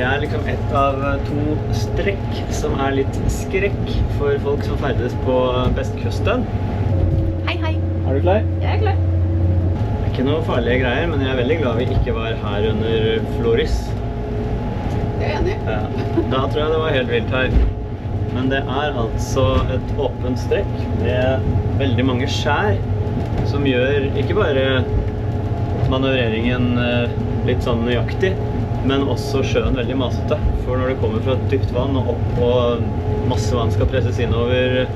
Det liksom et av to strekk som litt skrekk for folk som ferdes på vestkysten. Hei, hei. Er du klar? Jeg klar. Det ikke noe farlige greier, men jeg veldig glad vi ikke var her under Floris. Det enig. Ja, da tror jeg det var helt vilt her. Men det altså et åpent strekk med veldig mange skjær som gjør ikke bare manøvreringen litt sånn nøyaktig, men også sjøen veldig masete. For når det kommer fra dypt vann og opp og masse vann skal presses inn over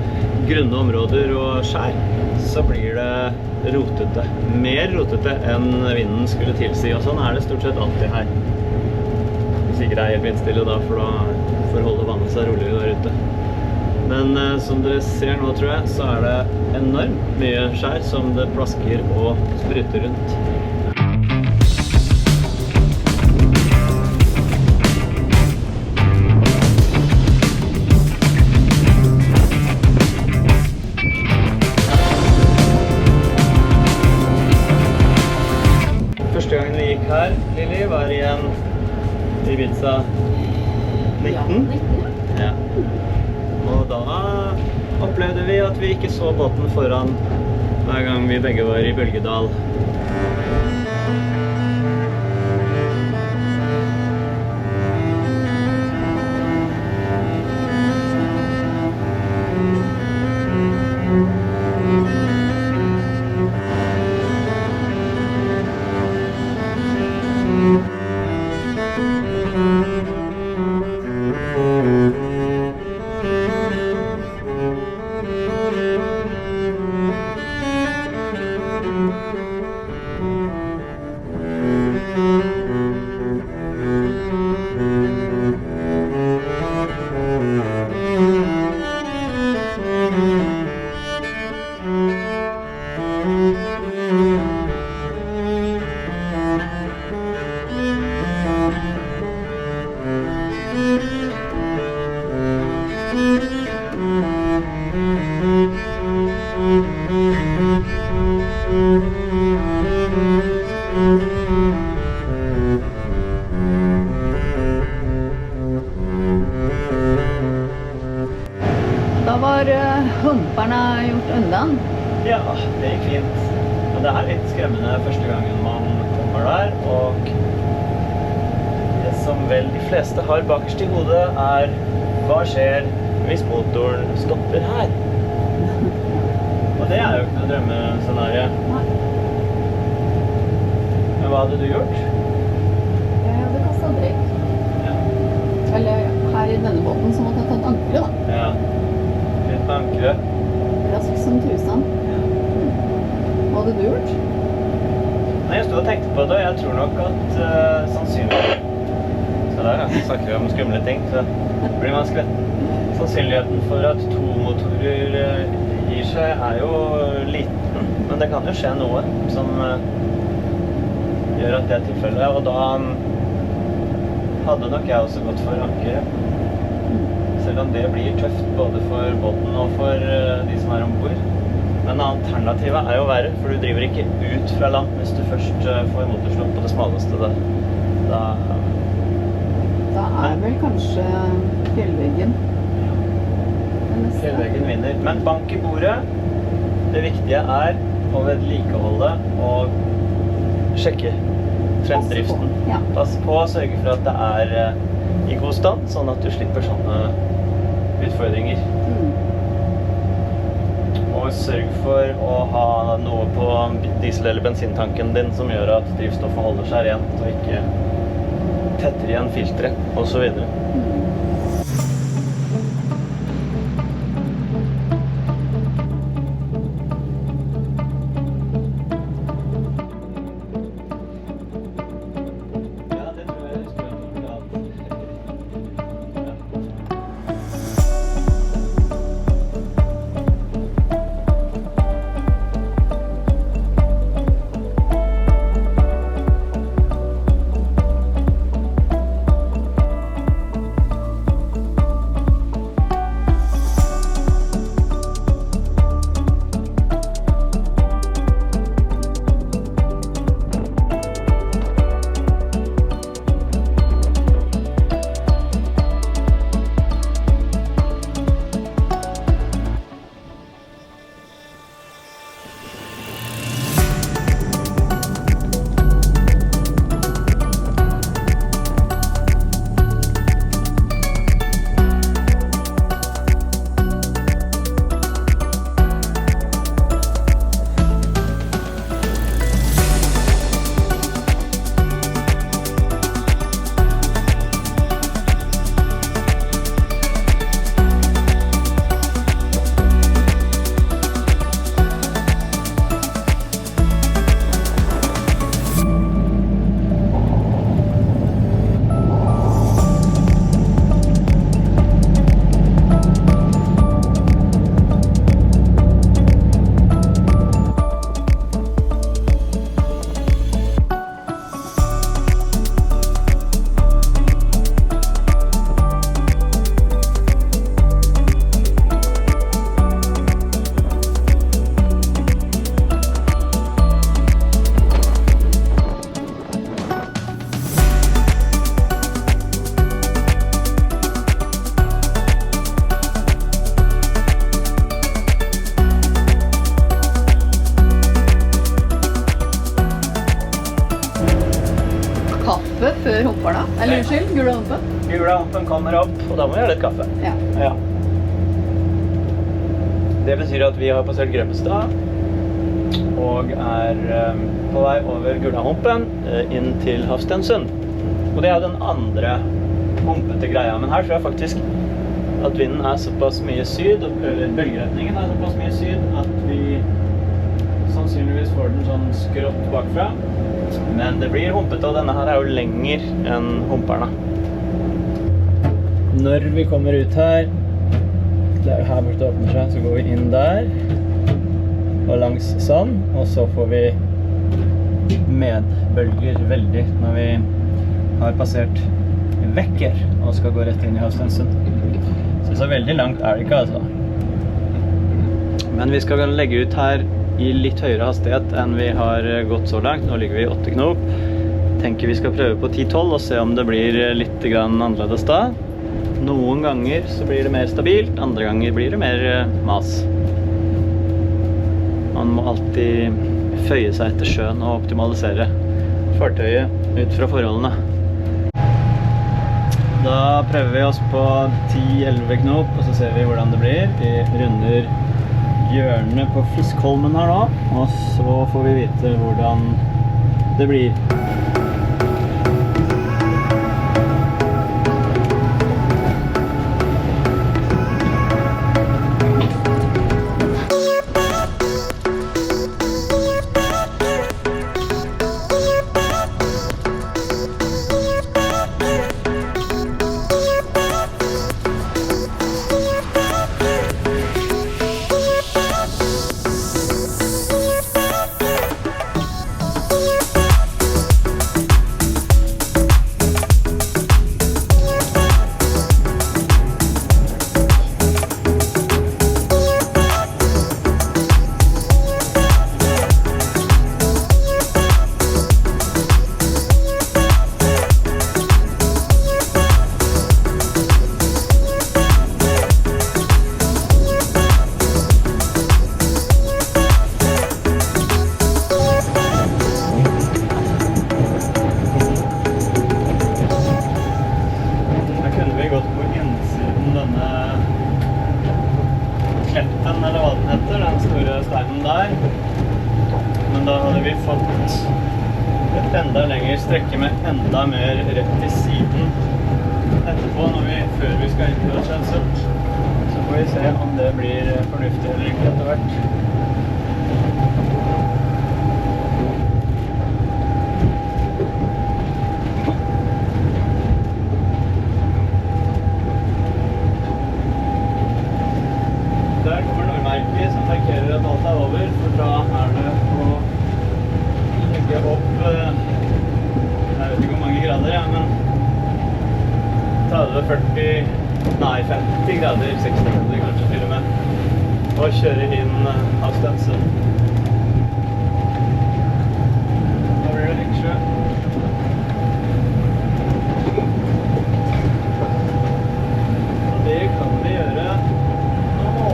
grunne områder og skjær, så blir det rotete. Mer rotete enn vinden skulle tilsi, og sånn det stort sett alltid her. Sikkert helt vindstille da, for da forholder vannet seg roligere der ute. Men som dere ser nå, tror jeg, så det enormt mye skjær som det plasker og spruter rundt. Første gangen vi gikk her, Lili, var i en Ibiza 19. Ja, 19. Ja. Og da opplevde vi at vi ikke så båten foran hver gang vi begge var i Bølgedal. Da var humperne gjort undan. Ja, det gikk fint. Men det litt skremmende første gangen man kommer der, og det som vel de fleste har bakerst i hodet hva skjer hvis motoren stopper her? Og det jo ikke noe drømmescenarie. Men hva hadde du gjort? Jeg hadde kastet drikk. Ja. Eller her i denne båten så måtte jeg tatt ankre da. Ja. Litt på ankeret. Rask som tusen. Hva hadde du gjort? Nei, jeg stod og tenkte på det, og jeg tror nok at sannsynlig... Så der snakker vi om skumle ting, så blir man skvetten. Sannsynligheten for at to motorer gir seg jo liten, men det kan jo skje noe som gjør at det tilfellet, og da hadde nok jeg også gått for ankeret. Selv om det blir tøft både for båten og for de som ombord. Men alternativet jo verre, for du driver ikke ut fra land hvis du først får motorstopp på det smaleste. Da vel kanskje fjellveggen. Fjellveggen vinner. Men bank i bordet. Det viktige å vedlikeholde og sjekke fremdriften. Pass på å sørge for at det i god stand, sånn at du slipper sånne utfordringer. Og sørg for å ha noe på diesel- eller bensintanken din som gjør at drivstoffet holder seg rent og ikke tetter igjen filtret og så videre. Eller unnskyld, gula humpen? Gula humpen kommer opp, og da må vi gjøre litt kaffe. Ja. Ja. Det betyr at vi har passert Grebbestad og på vei over Gula humpen inn til Hafstensund. Og det den andre humpete greia, men her tror jeg faktisk at vinden såpass mye syd, eller bølgeretningen såpass mye syd, at vi sannsynligvis får den sånn skrått bakfra. Men det blir humpete, og denne her jo lenger enn humperne. Når vi kommer ut her, det her borte åpner seg, så går vi inn der, og langs sånn, og så får vi medbølger veldig når vi har passert Vekker og skal gå rett inn i Hafstensund. Så veldig langt det ikke, altså. Men vi skal legge ut her i litt høyere hastighet enn vi har gått så langt. Nå ligger vi i 8 knop. Tenker vi skal prøve på 10-12 og se om det blir litt grann annerledes da. Noen ganger så blir det mer stabilt, andre ganger blir det mer mas. Man må alltid føye seg etter sjøen og optimalisere fartøyet ut fra forholdene. Da prøver vi oss på 10-11 knop, og så ser vi hvordan det blir. Vi runder hjørnet på Fiskholmen her nå, og så får vi vite hvordan det blir. Eller hva den heter, den store steinen der. Men da hadde vi fått et enda lengre strekke med enda mer rett i siden etterpå, før vi skal inn til Hafstensund. Så får vi se om det blir fornuftig eller ikke etter hvert. Som markerer at alt over, for da det å legge opp, jeg vet ikke hvor mange grader, men 30, 40, nei 50 grader, 60 grader kanskje til og med, og kjøre inn Hafstensund. Da blir det Riksjø. Og det kan vi gjøre nå.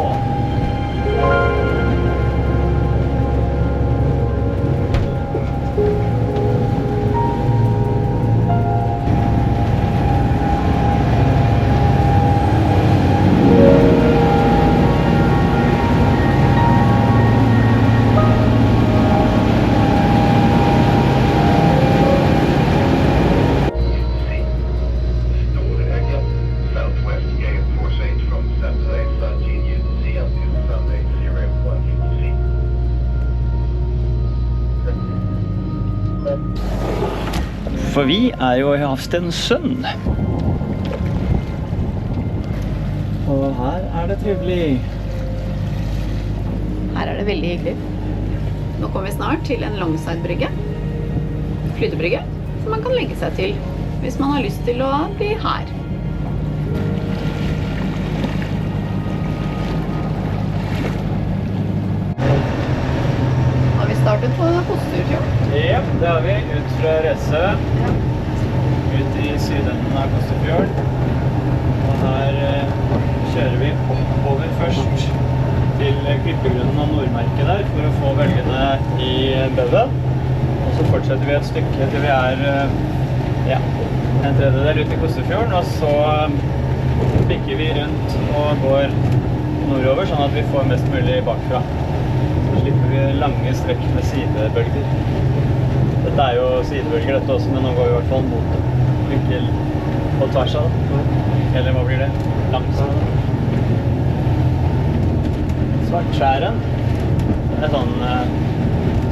For vi jo i Hafstensund. Og her det trivelig. Her det veldig hyggelig. Nå kommer vi snart til en longside-brygge. Flytebrygge, som man kan legge seg til hvis man har lyst til å bli her. Har vi startet på Kosterfjord? Ja, det har vi. Ut fra Resse. Ut i sydenden av Kosterfjord. Og her kjører vi oppover først til klippegrunnen av Nordmerket der, for å få bølgene i bøven. Og så fortsetter vi et stykke til vi en tredjedel ut i Kosterfjorden, og så bikker vi rundt og går nordover, sånn at vi får mest mulig bakfra. Så slipper vi lange strekk med sidebølger. Dette jo sidebølger dette også, men nå går vi i hvert fall mot det. Ikke på tvers av det. Eller hva blir det? Langs av det. Svartskjæren. Det sånn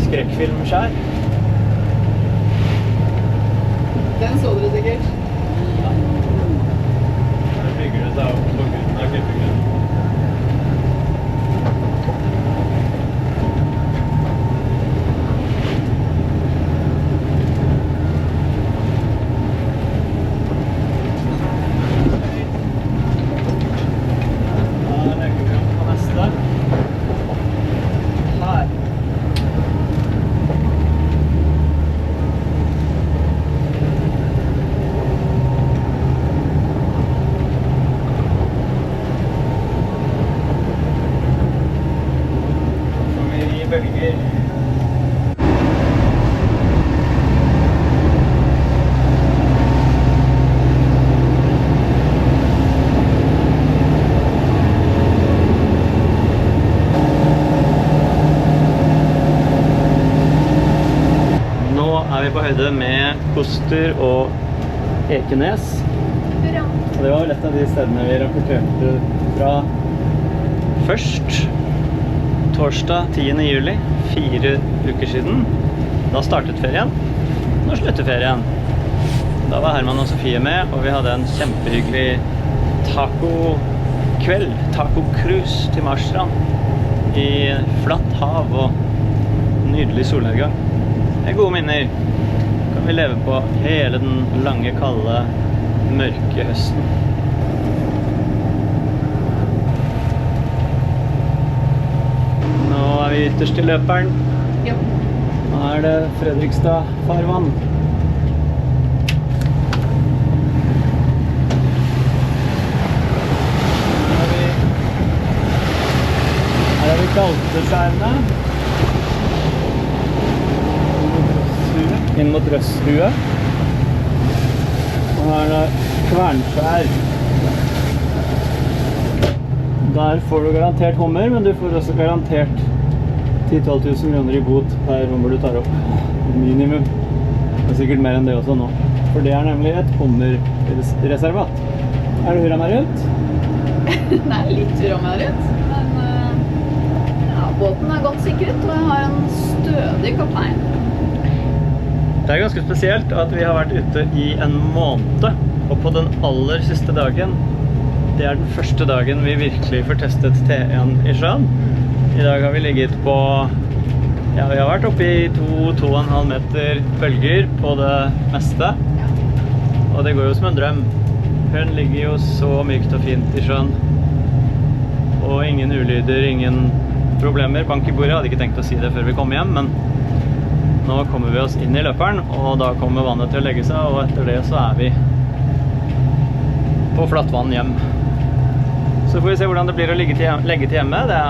skrekkfilmskjær. Den så dere sikkert. Ja. Der bygger det seg opp på grunn av klippegrunnen. Bølger. Nå vi på høyde med Koster og Ekenes. Hurra. Det var vel et av de stedene vi rapporterte fra først. Torsdag 10. juli, 4 uker siden. Da startet ferien. Nå slutter ferien. Da var Herman og Sofie med, og vi hadde en kjempehyggelig taco-kveld. Taco-cruise til Marstrand. I flatt hav og nydelig solnedgang. Det gode minner. Kan vi leve på hele den lange, kalde, mørke høsten. Nå vi ytterst i løperen. Ja. Nå det Fredrikstad farvann. Her vi Galteskjærene. Inn mot Røsthue. Og her det Kvernskjær. Der får du garantert hummer, men du får også garantert 10-12 000 kroner i bot per hummer du tar opp. Minimum. Det sikkert mer enn det også nå. For det nemlig et hummerreservat. Det hurra meg rundt? Det litt hurra meg rundt, men ja, båten godt sikret, og jeg har en stødig kaptein. Det ganske spesielt at vi har vært ute i en måned, og på den aller siste dagen, det den første dagen vi virkelig får testet T1 i sjøen. I dag har vi ligget på, ja, vi har vært oppe i 2-2,5 meter bølger på det meste. Og det går jo som en drøm. Hun ligger jo så mykt og fint i sjøen. Og ingen ulyder, ingen problemer. Bank i bordet, hadde ikke tenkt å si det før vi kom hjem, men nå kommer vi oss inn i løperen, og da kommer vannet til å legge seg, og etter det så vi på flatt vann hjem. Så får vi se hvordan det blir å legge til hjemme. Det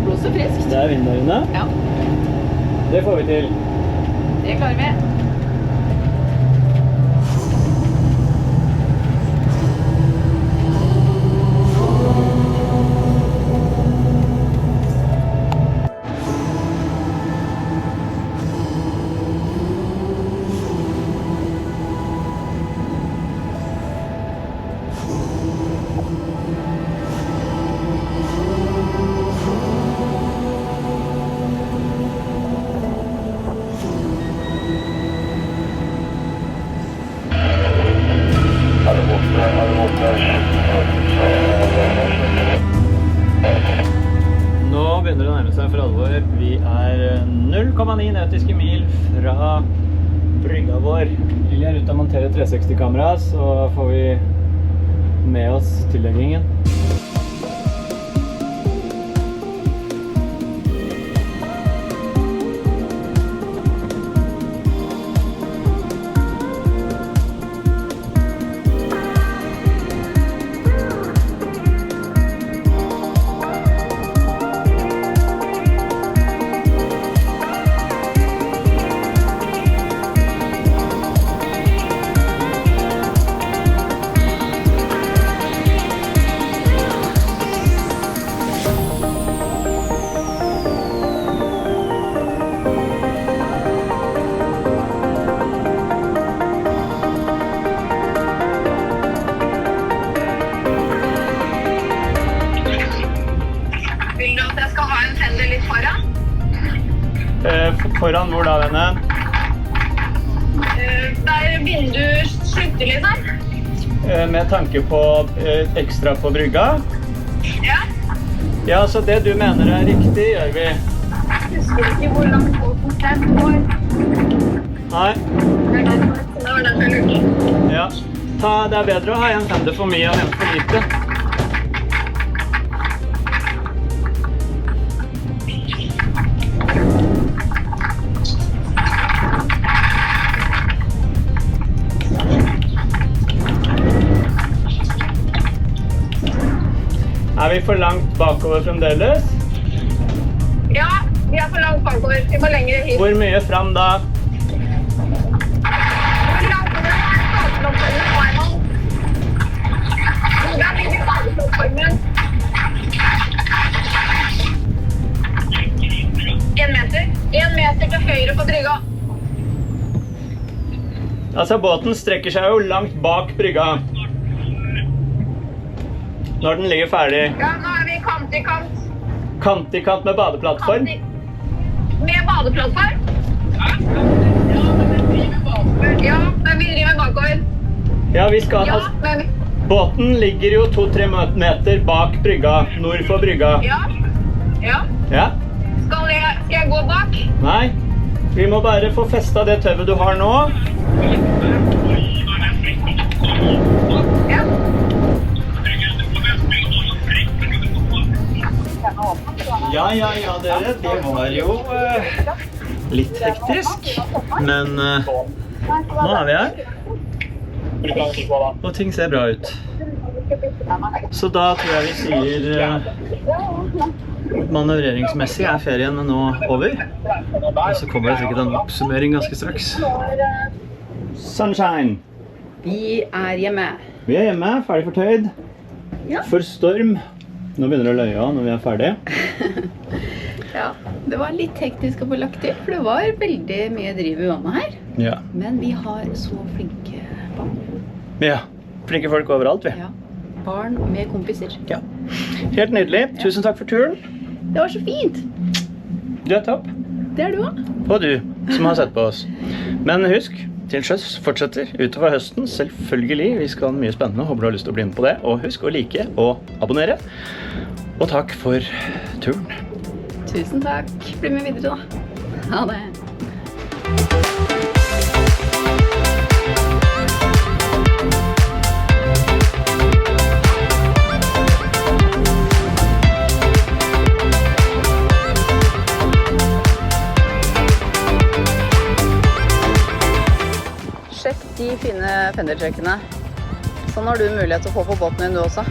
Blåser friskt. Det vindmørene. Ja. Det får vi til. Det klarer vi. Nå begynner det å nærme seg for alvor. Vi 0,9 nautiske mil fra brygga vår. Lilly ute og monterer 360-kamera, så får vi med oss tilleggingen. foran hvor da, vennen? Der vinduet slutter liksom. Med tanke på ekstra på brygga? Ja. Ja, så det du mener er riktig, gjør vi. Jeg husker ikke hvor langt båten går. Nei. Det var den jeg lurte. Ja. Det er bedre å ha en fender for mye og en for lite. Er vi for langt bakover fremdeles? Ja, vi er for langt bakover. Vi må lenger hit. Hvor mye fram da? Hvor langt er badeplattformen? Hvordan ligger badeplattformen? 1 meter. 1 meter til høyre på brygga. Altså, båten strekker seg jo langt bak brygga. Når den ligger ferdig. Ja, nå er vi kant i kant. Kant i kant med badeplattform. Med badeplattform? Ja, men vi driver bakover. Ja, vi skal Ja, ha... men Båten ligger jo 2-3 meter bak brygga, nord for brygga. ja. Ja. Ja? Skal jeg gå bak? Nei. Vi må bare få festet det tøvet du har nå. Ja. Ja, dere. Det var jo litt hektisk. Men nå er vi her. Og ting ser bra ut. Så da tror jeg vi sier manøvreringsmessig er ferien nå over. Og så kommer det sikkert en oppsummering ganske straks. Sunshine! Vi er hjemme. Vi er hjemme, ferdig fortøyd. Ja. For storm. Nå begynner det å løye av når vi er ferdige. Ja, det var litt hektisk å få lagt til, for det var veldig mye driv i vannet her. Ja. Men vi har så flinke barn. Ja, flinke folk overalt, vi. Ja, barn med kompiser. Ja. Helt nydelig. Tusen takk for turen. Det var så fint. Du er topp. Det er du også. Og du som har sett på oss. Men husk, til sjøs fortsetter utover høsten, selvfølgelig. Vi skal ha mye spennende, håper du har lyst til å bli med på det. Og husk å like og abonnere. Og takk for turen. Tusen takk. Bli med videre da. Ha det. Sjekk de fine fendertrekkene. Sånn har du mulighet til å få på båten din du også.